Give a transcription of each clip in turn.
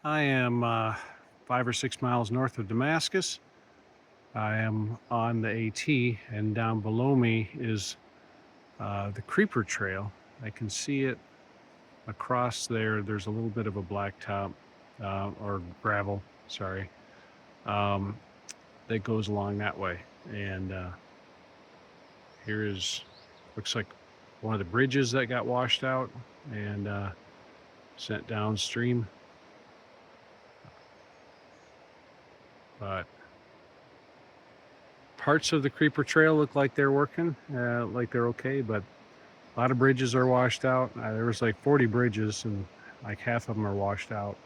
I am 5 or 6 miles north of Damascus. I am on the AT, and down below me is the Creeper Trail. I can see it across there. There's a little bit of a blacktop or gravel, sorry, um, that goes along that way. And here is, looks like one of the bridges that got washed out and sent downstream. But parts of the Creeper Trail look like they're working, like they're okay, but a lot of bridges are washed out. There was like 40 bridges, and like half of them are washed out.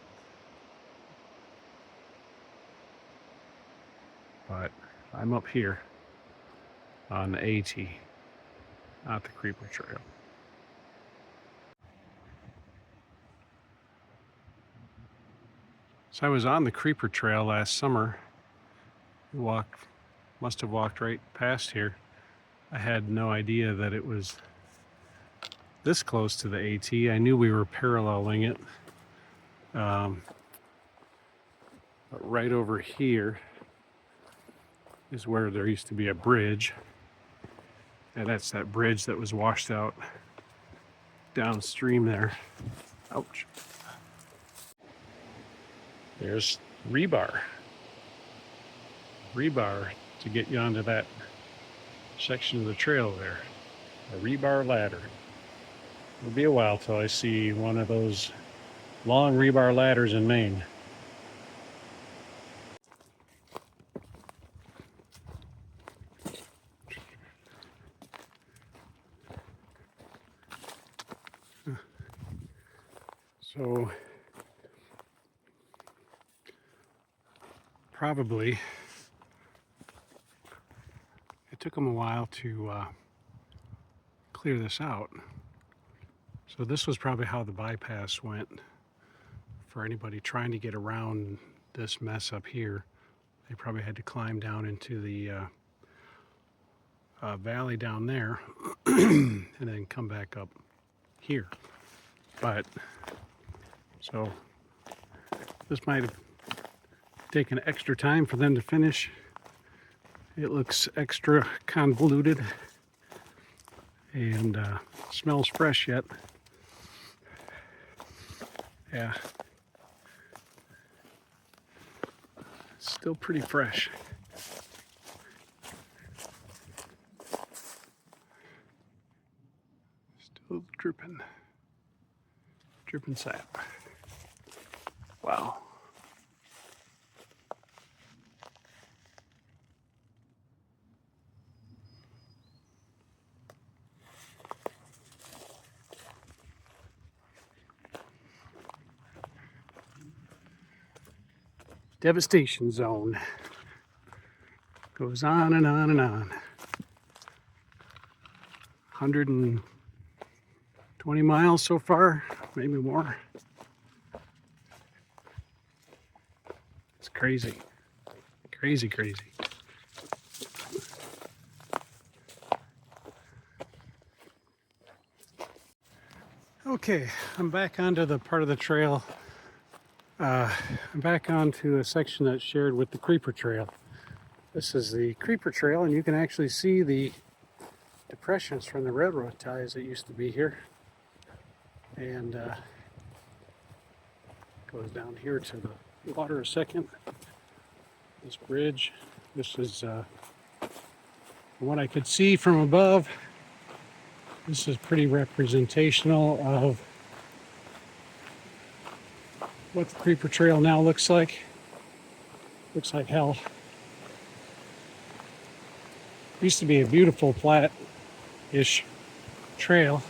But I'm up here on the AT, not the Creeper Trail. So I was on the Creeper Trail last summer. Must have walked right past here. I had no idea that it was this close to the AT. I knew we were paralleling it. But right over here is where there used to be a bridge. And that's that bridge that was washed out downstream there. Ouch. There's rebar. Rebar to get you onto that section of the trail there. A rebar ladder. It'll be a while till I see one of those long rebar ladders in Maine. So probably it took them a while to clear this out. So this was probably how the bypass went for anybody trying to get around this mess up here. They probably had to climb down into the valley down there and then come back up here. But so this might have taken extra time for them to finish. It looks extra convoluted and smells fresh yet. Yeah, still pretty fresh. Still dripping sap. Wow. Devastation zone. Goes on and on and on. 120 miles so far, maybe more. It's crazy. Crazy. Okay, I'm back onto the part of the trail. I'm back onto a section that's shared with the Creeper Trail. This is the Creeper Trail, and you can actually see the depressions from the railroad ties that used to be here. And goes down here to the water a second. This bridge. This is from what I could see from above. This is pretty representational of what the Creeper Trail now looks like. Looks like hell. Used to be a beautiful flat-ish trail.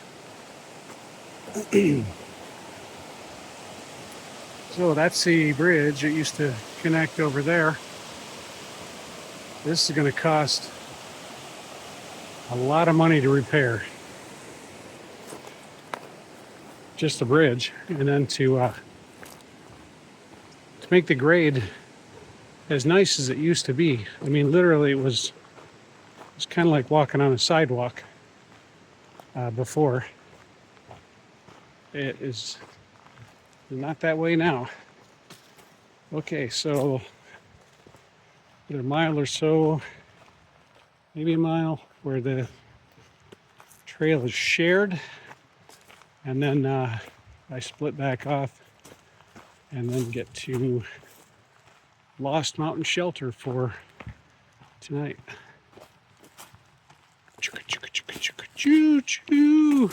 So that's the bridge. It used to connect over there. This is going to cost a lot of money to repair. Just the bridge, and then to make the grade as nice as it used to be. I mean, literally, it was kind of like walking on a sidewalk before. It is not that way now. Okay, so a mile or so, maybe a mile, where the trail is shared, and then I split back off and then get to Lost Mountain Shelter for tonight. Choo choo.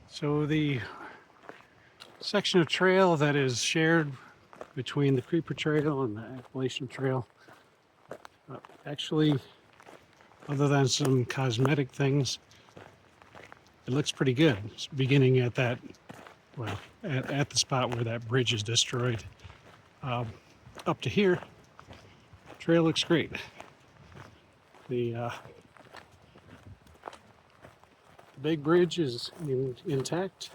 So the section of trail that is shared between the Creeper Trail and the Appalachian Trail, actually, other than some cosmetic things, it looks pretty good. It's beginning at that, well, at the spot where that bridge is destroyed. Up to here, trail looks great. The big bridge is intact.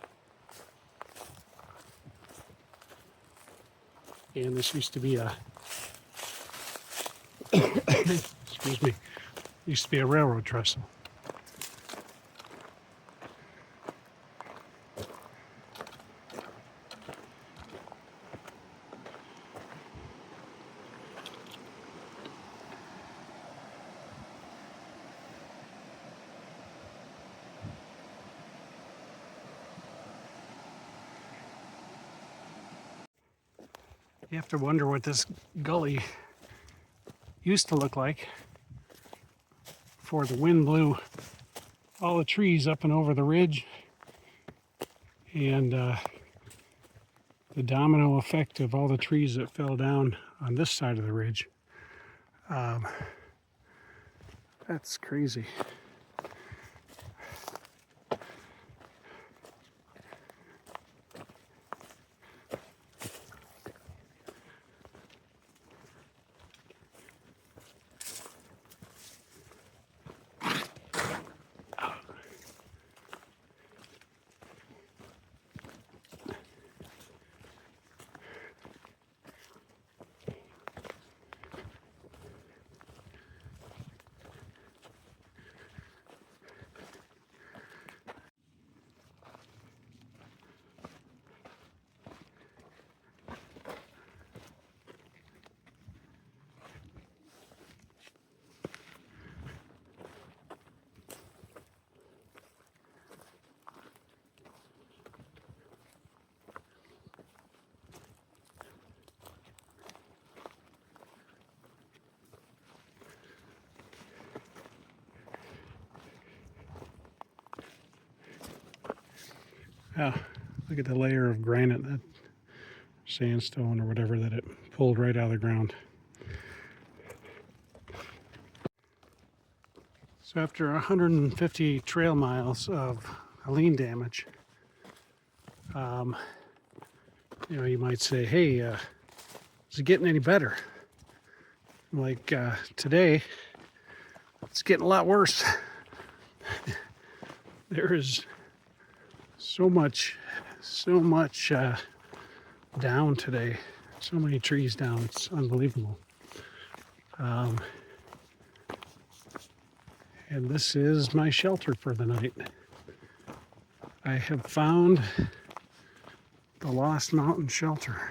And this used to be a, excuse me, used to be a railroad trestle. You have to wonder what this gully used to look like before the wind blew all the trees up and over the ridge, and the domino effect of all the trees that fell down on this side of the ridge. That's crazy. Oh, look at the layer of granite, that sandstone or whatever that it pulled right out of the ground. So after 150 trail miles of lean damage, you might say, hey, is it getting any better? Like today, it's getting a lot worse. There is so much down today. So many trees down. It's unbelievable. And this is my shelter for the night. I have found the Lost Mountain Shelter.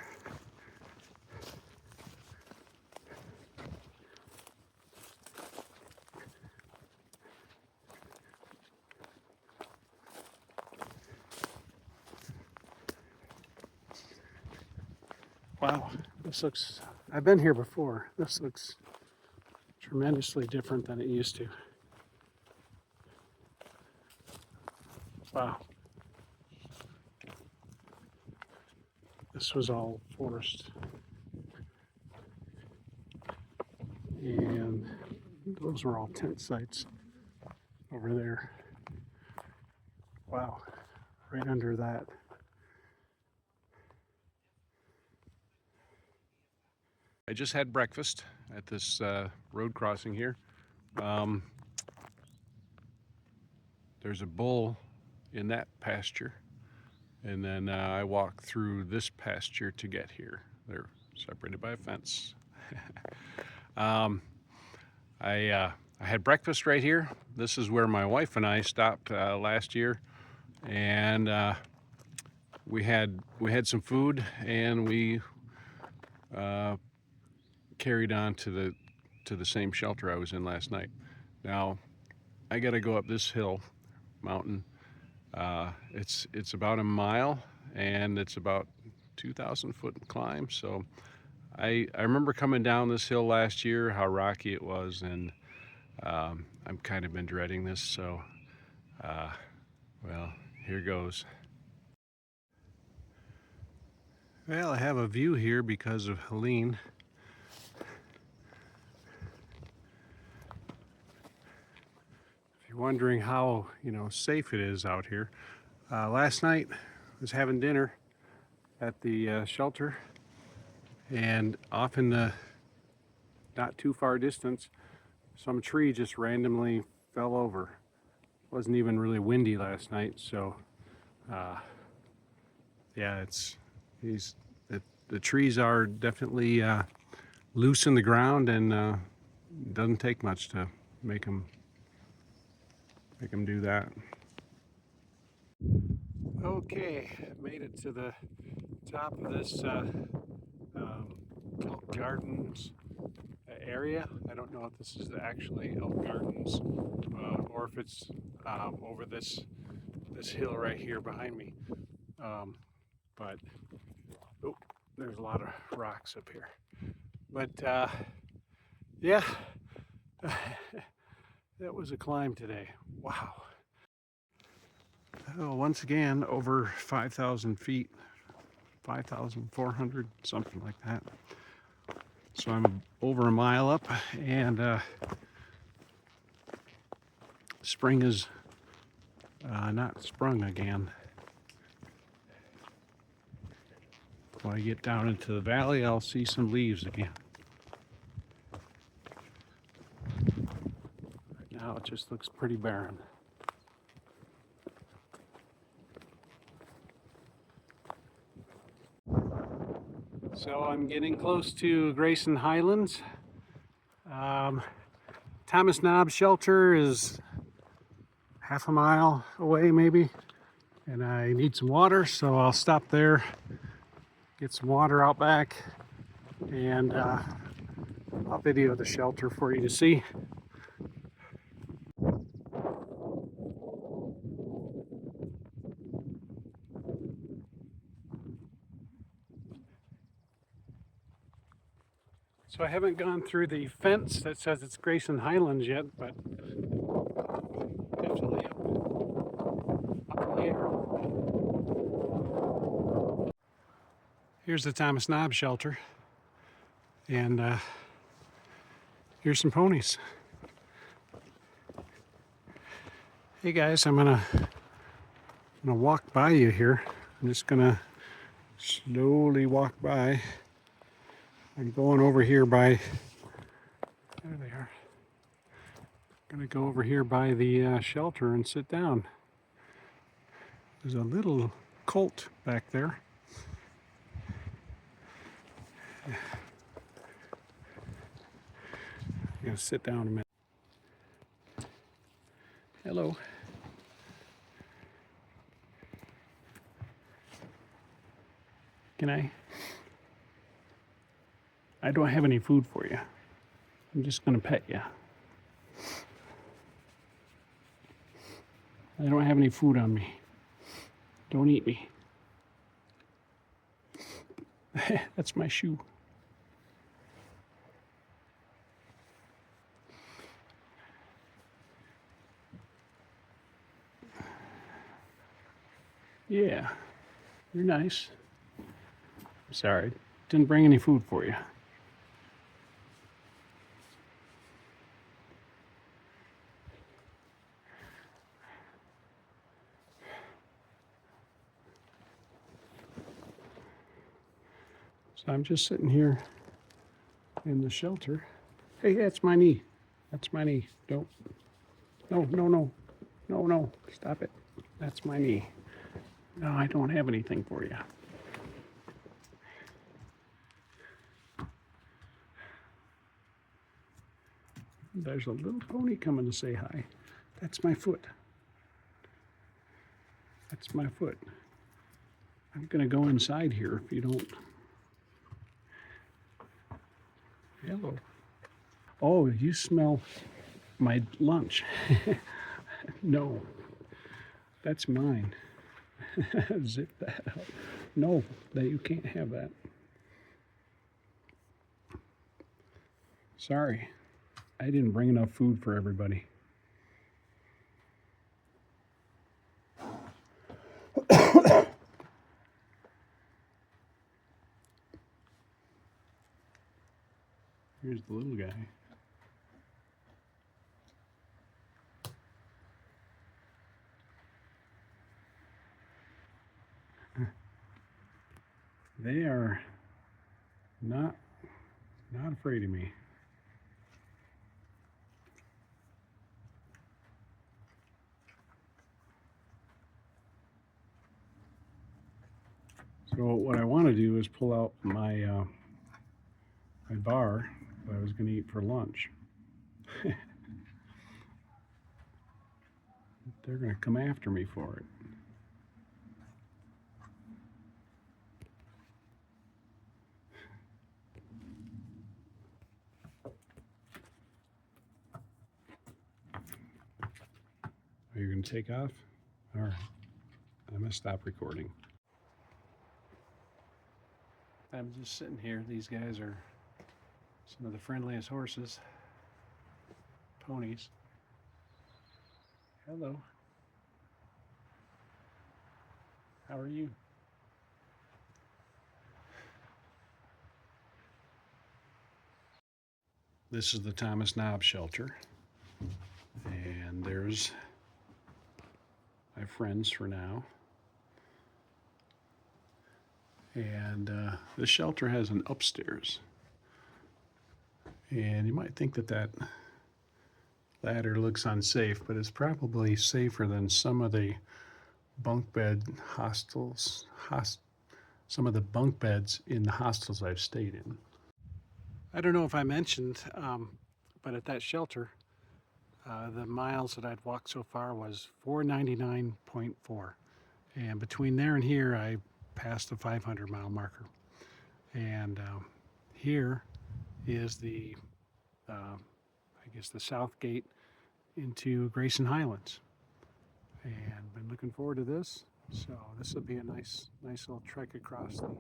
Wow, this looks, I've been here before. This looks tremendously different than it used to. Wow. This was all forest. And those were all tent sites over there. Wow, right under that. I just had breakfast at this road crossing here. There's a bull in that pasture, and then I walked through this pasture to get here. They're separated by a fence. I had breakfast right here. This is where my wife and I stopped last year, and we had some food, and we carried on to the same shelter I was in last night. Now I got to go up this mountain. It's about a mile, and it's about 2,000 foot climb. So I remember coming down this hill last year, how rocky it was, and I'm kind of been dreading this. So well, here goes. Well, I have a view here because of Helene. If you're wondering how, safe it is out here, last night I was having dinner at the shelter, and off in the not too far distance, some tree just randomly fell over. It wasn't even really windy last night, so yeah, the trees are definitely loose in the ground, and it doesn't take much to make them do that. Okay, made it to the top of this Elk Gardens area. I don't know if this is actually Elk Gardens or if it's over this hill right here behind me. But oh, there's a lot of rocks up here. But yeah, that was a climb today. Wow. Oh, once again, over 5,000 feet, 5,400, something like that. So I'm over a mile up, and spring is not sprung again. When I get down into the valley, I'll see some leaves again. Right now it just looks pretty barren. So I'm getting close to Grayson Highlands. Thomas Knob Shelter is half a mile away maybe, and I need some water, so I'll stop there, get some water out back, and I'll video the shelter for you to see. So I haven't gone through the fence that says it's Grayson Highlands yet, but definitely up in the air. Here's the Thomas Knob Shelter, and here's some ponies. Hey guys, I'm gonna walk by you here. I'm just gonna slowly walk by. I'm going over here by, there they are. I'm gonna go over here by the shelter and sit down. There's a little colt back there. I'm gonna sit down a minute. Hello. Can I don't have any food for you. I'm just gonna pet you. I don't have any food on me. Don't eat me. That's my shoe. Yeah, you're nice. I'm sorry, didn't bring any food for you. So I'm just sitting here in the shelter. Hey, that's my knee. That's my knee. Don't. No, no, no. No, no. Stop it. That's my knee. No, I don't have anything for you. There's a little pony coming to say hi. That's my foot. That's my foot. I'm gonna go inside here if you don't. Hello. Oh, you smell my lunch. No, that's mine. Zip that up. No, that you can't have that. Sorry, I didn't bring enough food for everybody. Here's the little guy. They are not afraid of me. So what I want to do is pull out my my bar that I was going to eat for lunch. They're going to come after me for it. Are you going to take off? All right. I'm going to stop recording. I'm just sitting here. These guys are some of the friendliest horses. Ponies. Hello. How are you? This is the Thomas Knob shelter. And there's my friends for now. And the shelter has an upstairs. And you might think that that ladder looks unsafe, but it's probably safer than some of the bunk bed hostels, some of the bunk beds in the hostels I've stayed in. I don't know if I mentioned, but at that shelter, the miles that I'd walked so far was 499.4. And between there and here, I passed the 500-mile marker. And here is the, I guess, the south gate into Grayson Highlands. And been looking forward to this. So this will be a nice little trek across the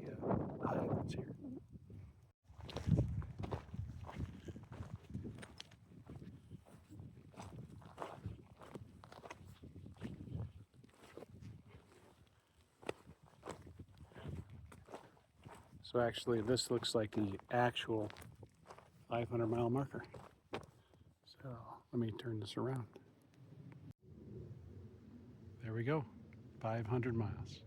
highlands here. So actually this looks like the actual 500-mile marker. So let me turn this around. There we go, 500 miles.